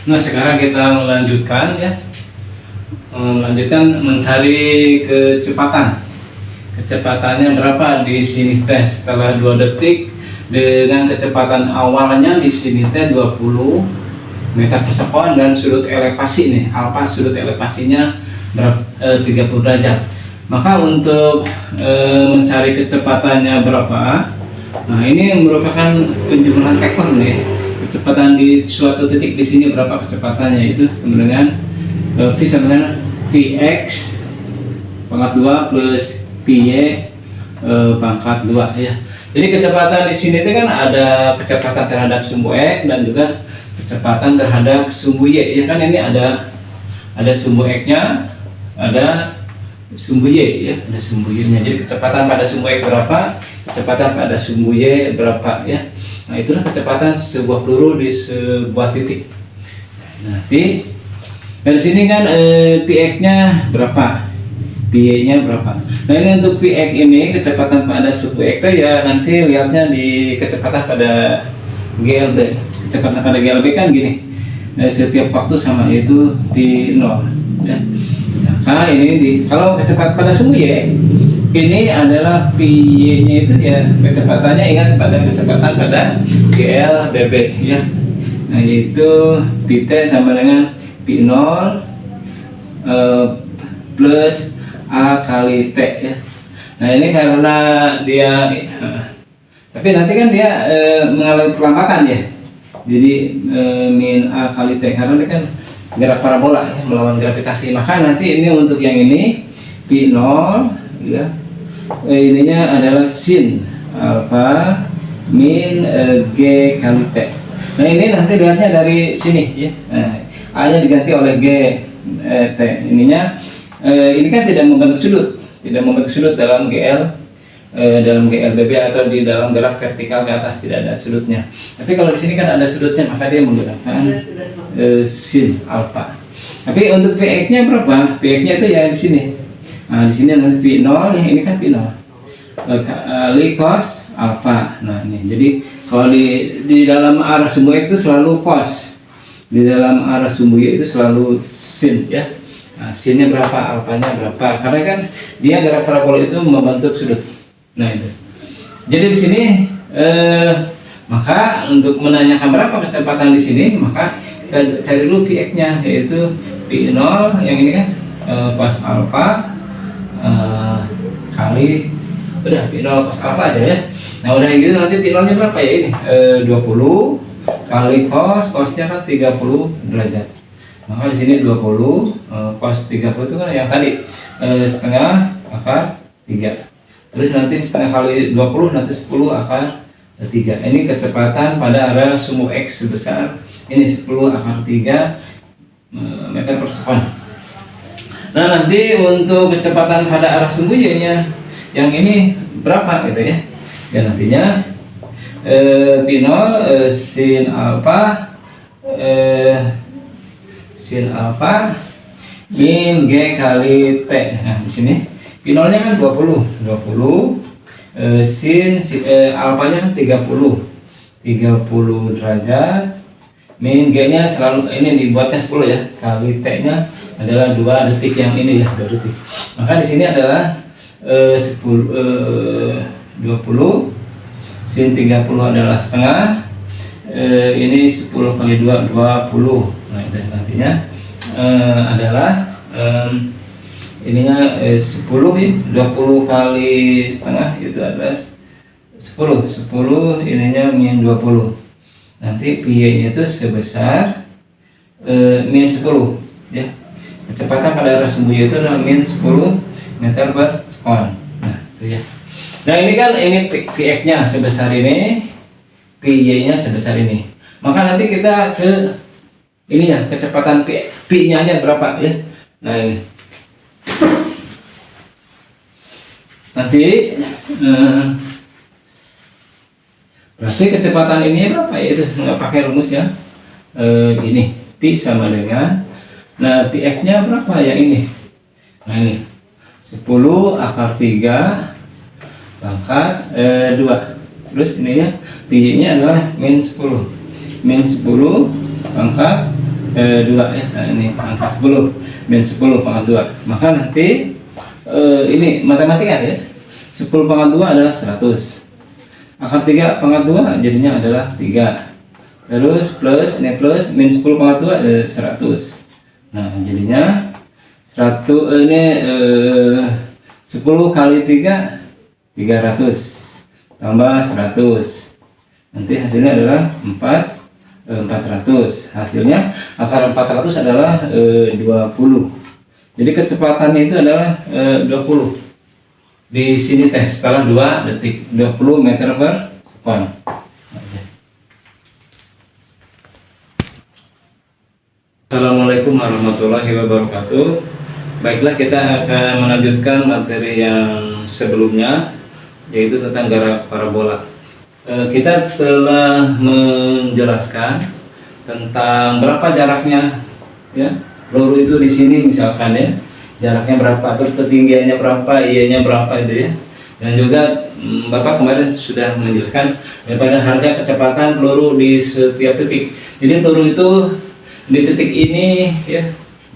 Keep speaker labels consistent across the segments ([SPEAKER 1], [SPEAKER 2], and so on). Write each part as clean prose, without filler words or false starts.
[SPEAKER 1] Nah, sekarang kita melanjutkan ya. Melanjutkan mencari kecepatan. Kecepatannya berapa di sini tes? Setelah 2 detik dengan kecepatan awalnya di sini teh 20 meter per sekon dan sudut elevasi nih, alfa sudut elevasinya 30 derajat. Maka untuk mencari kecepatannya berapa? Nah, ini merupakan penjumlahan vektor nih. Kecepatan di suatu titik di sini berapa kecepatannya, itu sama dengan V sama dengan Vx pangkat 2 plus Vy pangkat 2 ya. Jadi kecepatan di sini itu kan ada kecepatan terhadap sumbu X dan juga kecepatan terhadap sumbu Y ya kan. Ini ada sumbu X-nya, ada sumbu Y ya, ada sumbu Y-nya. Jadi kecepatan pada sumbu X berapa, kecepatan pada sumbu Y berapa ya. Nah, itulah kecepatan sebuah peluru di sebuah titik. Nanti dari sini kan Px-nya berapa, Py-nya berapa. Nah, ini untuk Px ini kecepatan pada sumbu X ya, nanti lihatnya di kecepatan pada GLB. Kecepatan pada GLB kan gini, setiap waktu sama, yaitu di 0 ya. Nah, ini kalau kecepatan pada sumbu Y ini adalah Py-nya itu ya, kecepatannya ingat pada kecepatan pada GLBB ya. Nah, yaitu Pt sama dengan P0 plus A kali T ya. Nah, ini karena dia tapi nanti kan dia mengalami perlambatan ya. Jadi min A kali T karena dia kan gerak parabola ya, melawan gravitasi. Maka nanti ini untuk yang ini P0 ya. Ininya adalah sin alfa min G kali T. Nah, ini nanti lihatnya dari sini ya. Nah, A-nya diganti oleh G T. Ininya ini kan tidak membentuk sudut dalam dalam GLBB atau di dalam gerak vertikal ke atas tidak ada sudutnya. Tapi kalau di sini kan ada sudutnya, maka dia menggunakan sin alfa. Tapi untuk Px-nya berapa? Px-nya itu ya di sini. Nah, di sini nanti P0 ya, ini kan P0 kali cos alfa. Nah, ini jadi kalau di dalam arah sumbu X itu selalu cos, di dalam arah sumbu Y itu selalu sin ya. Nah, sinnya berapa, alfanya berapa, karena kan dia gerak parabola itu membentuk sudut. Nah, itu jadi di sini maka untuk menanyakan berapa kecepatan di sini, maka kita cari dulu Vx-nya, yaitu P0 yang ini kan cos alfa kali udah P0 cos alfa aja ya. Nah, udah gitu nanti P0 nya berapa ya, ini 20 kali cosnya kan 30 derajat. Maka di sini 20 cos 30 itu kan yang tadi setengah akar 3. Terus nanti setengah kali 20 nanti 10 akar 3. Ini kecepatan pada arah sumbu X sebesar ini 10 akar 3 meter per sekon. Nah, nanti untuk kecepatan pada arah sumbu Y-nya yang ini berapa gitu ya. Ya, nantinya P0 sin alfa min G kali T. Nah, di sini P0 nya kan 20 sin alfanya kan 30 derajat min G nya selalu ini dibuatnya 10 ya, kali T nya adalah 2 detik yang ini ya, 2 detik. Maka di sini adalah 20 sin 30 adalah setengah, ini 10 kali 2 20. Nah, dan nantinya adalah ininya 10 ya, 20 kali setengah itu adalah 10 ininya min 20. Nanti Py-nya itu sebesar min 10 ya. Kecepatan pada arah sumbu Y itu adalah min 10 meter per sekon. Nah, itu ya. Nah, ini kan ini Px-nya sebesar ini, Py-nya sebesar ini. Maka nanti kita ke ini ya, kecepatan P-nya nya berapa ya. Nah, ini nanti berarti kecepatan ini berapa ya, itu nggak pakai rumus ya. Ini P sama dengan, nah Px-nya berapa ya ini. Nah, ini 10 akar 3 pangkat 2. Terus ini ya, Py-nya adalah min 10 pangkat 2 ya. Nah, ini angka 10 min 10 pangkat 2. Maka nanti ini matematika ya. 10 pangkat 2 adalah 100. Akar 3 pangkat 2 jadinya adalah 3. Terus plus, ini plus min 10 pangkat 2 adalah 100. Nah, jadinya 100 ini 10 kali 3 300 tambah 100. Nanti hasilnya adalah 400. Hasilnya akar 400 adalah 20. Jadi kecepatannya itu adalah 20. Di sini tes setelah 2 detik 20 meter per sekon. Assalamualaikum warahmatullahi wabarakatuh. Baiklah, kita akan melanjutkan materi yang sebelumnya, yaitu tentang gerak parabola. Kita telah menjelaskan tentang berapa jaraknya ya peluru itu di sini misalkan ya, jaraknya berapa, terus ketinggiannya berapa, I-nya berapa itu ya. Dan juga Bapak kemarin sudah menjelaskan pada harga kecepatan peluru di setiap titik. Jadi peluru itu di titik ini ya,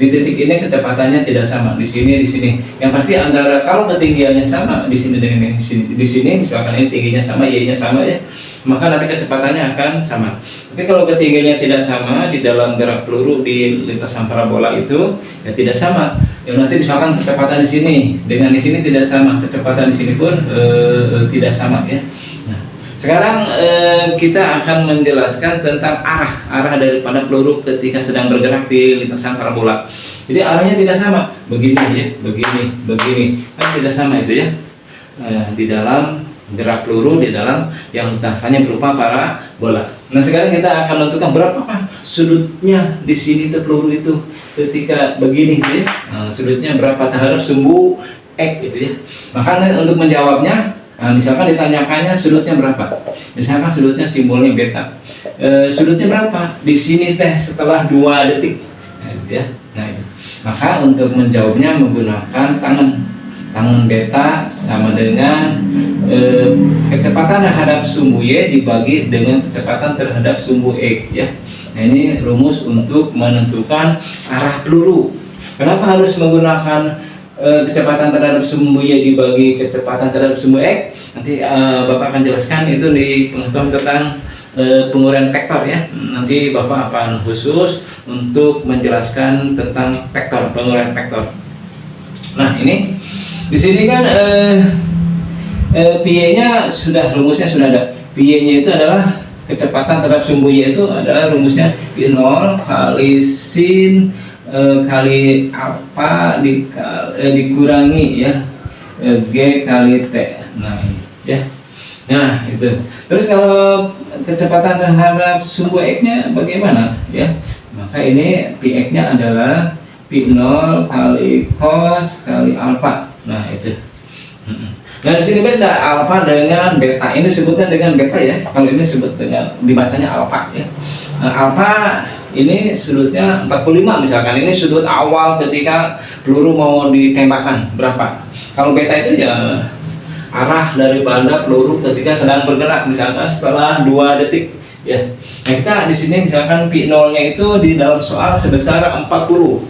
[SPEAKER 1] di titik ini kecepatannya tidak sama, di sini, di sini. Yang pasti antara kalau ketinggiannya sama di sini dengan di sini, misalkan ini tingginya sama, Y-nya sama ya, maka nanti kecepatannya akan sama. Tapi kalau ketinggiannya tidak sama di dalam gerak peluru di lintasan parabola itu ya tidak sama. Ya nanti misalkan kecepatan di sini dengan di sini tidak sama, kecepatan di sini pun tidak sama ya. Nah, sekarang kita akan menjelaskan tentang arah daripada peluru ketika sedang bergerak di lintasan parabola. Jadi arahnya tidak sama, begini ya, begini, kan tidak sama itu ya. Di dalam gerak peluru di dalam yang lintasannya berupa parabola. Nah, sekarang kita akan menentukan berapakah sudutnya di sini tuh peluru itu ketika begini gitu ya. Nah, sudutnya berapa terhadap sumbu X gitu ya. Maka untuk menjawabnya, nah, misalkan ditanyakannya sudutnya berapa, misalkan sudutnya simbolnya beta, sudutnya berapa di sini teh setelah 2 detik, nah, gitu ya. Nah, itu. Maka untuk menjawabnya menggunakan tangan beta sama dengan kecepatan terhadap sumbu Y dibagi dengan kecepatan terhadap sumbu X ya. Nah, ini rumus untuk menentukan arah peluru. Kenapa harus menggunakan kecepatan terhadap sumbu Y dibagi kecepatan terhadap sumbu X? Nanti Bapak akan jelaskan itu di pengetahuan tentang penguraian vektor ya. Nanti Bapak akan khusus untuk menjelaskan tentang vektor, penguraian vektor. Nah, ini di sini kan Pi-nya sudah, rumusnya sudah ada. Pi-nya itu adalah kecepatan terhadap sumbu Y itu adalah rumusnya Pi0 kali sin kali alfa dikurangi ya G kali T. Nah, ini ya. Nah, itu. Terus kalau kecepatan terhadap sumbu X-nya bagaimana ya? Maka ini Pi-X-nya adalah Pi0 kali cos kali alfa. Nah, itu. Nah, di sini beta alfa dengan beta. Ini sebutnya dengan beta ya. Kalau ini sebut dengan dibacanya alfa ya. Nah, alfa ini sudutnya 45 misalkan. Ini sudut awal ketika peluru mau ditembakkan berapa. Kalau beta itu ya arah daripada peluru ketika sedang bergerak misalkan setelah 2 detik ya. Nah, kita di sini misalkan Pi0-nya itu di dalam soal sebesar 40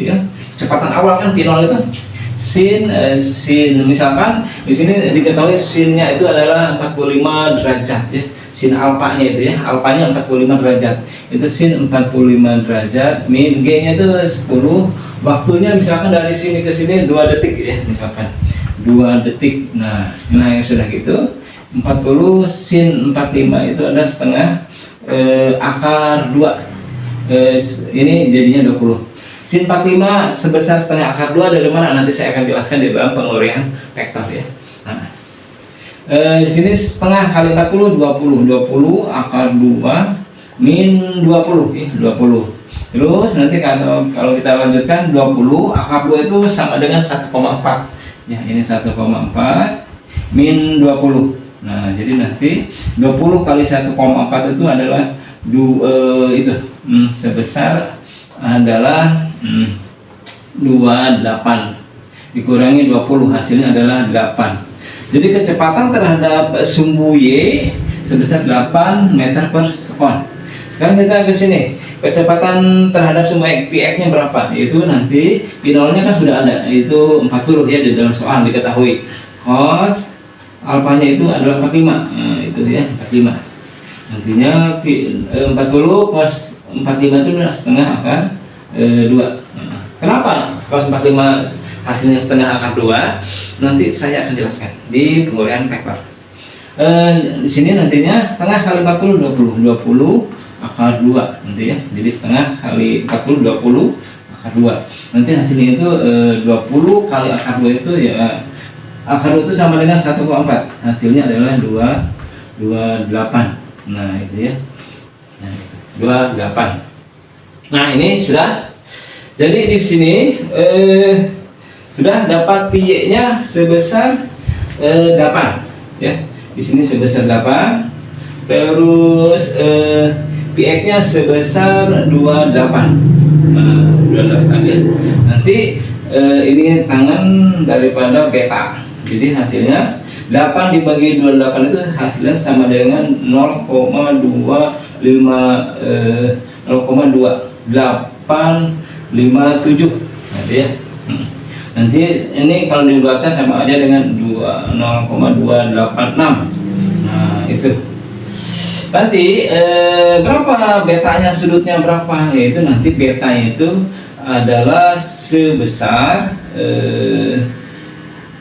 [SPEAKER 1] ya. Kecepatan awal kan Pi0 itu sin misalkan di sini diketahui sinnya itu adalah 45 derajat ya. Sin alfanya itu ya, alfanya 45 derajat. Itu sin 45 derajat min G-nya itu 10. Waktunya misalkan dari sini ke sini 2 detik ya, misalkan 2 detik. Nah, yang sudah gitu 40 sin 45 itu ada setengah akar 2. Ini jadinya 20. Sin 45 sebesar setengah akar 2 dari mana? Nanti saya akan jelaskan di dalam penguraian vektor ya. Nah, di sini setengah kali 40 20 akar 2 min 20 ya, 20. Terus nanti kalau kita lanjutkan 20 akar 2 itu sama dengan 1,4 ya, ini 1,4 min 20. Nah, jadi nanti 20 kali 1,4 itu adalah sebesar adalah 28 dikurangi 20, hasilnya adalah 8. Jadi kecepatan terhadap sumbu Y sebesar 8 meter per sekon. Sekarang kita ke sini, kecepatan terhadap semua Px nya berapa? Itu nanti P0 nya kan sudah ada, itu 40 ya di dalam soal diketahui. Cos alfanya itu adalah 45, nah, itu ya 45. Nantinya 40 cos 45 itu setengah akar 2. Nah, kenapa cos 45 hasilnya setengah akar 2? Nanti saya akan jelaskan di penguraian vektor. Di sini nantinya setengah kali 40 20 akar 2 nanti ya. Jadi setengah kali 40 20 akar 2. Nanti hasilnya itu 20 kali akar 2 itu ya, akar 2 itu sama dengan 1,4. Hasilnya adalah 28. Nah, itu ya. Nah, 28. Nah, ini sudah. Jadi di sini sudah dapat Y-nya sebesar 8 ya. Di sini sebesar 8. Terus Px-nya sebesar 28. Nah, 28 ya. Nanti ini tangan daripada beta. Jadi hasilnya 8 dibagi 28 itu hasilnya sama dengan 0,2857. Nanti ya. Nanti ini kalau dibuatkan sama aja dengan 0,286. Nah, itu. Nanti berapa betanya, sudutnya berapa? Yaitu nanti betanya itu adalah sebesar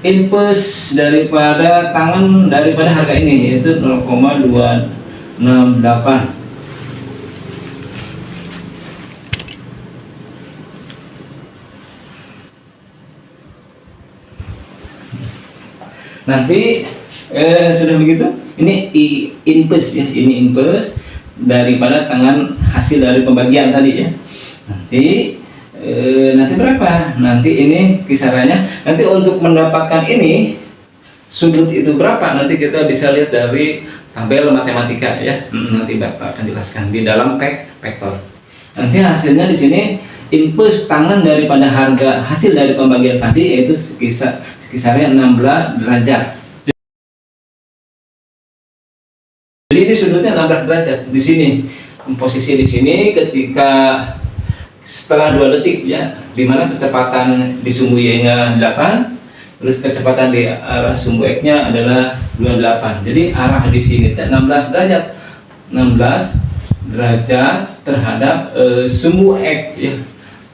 [SPEAKER 1] inpus daripada tangan daripada harga ini, yaitu 0,268. Nanti sudah begitu, ini inpus ya, ini inpus daripada tangan hasil dari pembagian tadi ya. Nanti berapa? Nanti ini kisarannya. Nanti untuk mendapatkan ini sudut itu berapa? Nanti kita bisa lihat dari tabel matematika ya. Nanti Bapak akan jelaskan di dalam vektor. Nanti hasilnya di sini inpus tangan daripada harga hasil dari pembagian tadi yaitu sekisarnya 16 derajat. Jadi ini sudutnya 16 derajat di sini. Posisi di sini ketika setelah 2 detik ya, dimana kecepatan di sumbu Y-nya 8, terus kecepatan di arah sumbu X-nya adalah 28. Jadi arah di sini 16 derajat. 16 derajat terhadap sumbu X ya.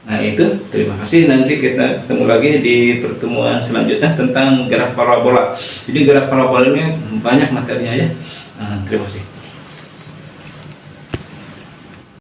[SPEAKER 1] Nah, itu terima kasih. Nanti kita ketemu lagi di pertemuan selanjutnya tentang graf parabola. Jadi graf parabola ini banyak materinya ya. Terima kasih.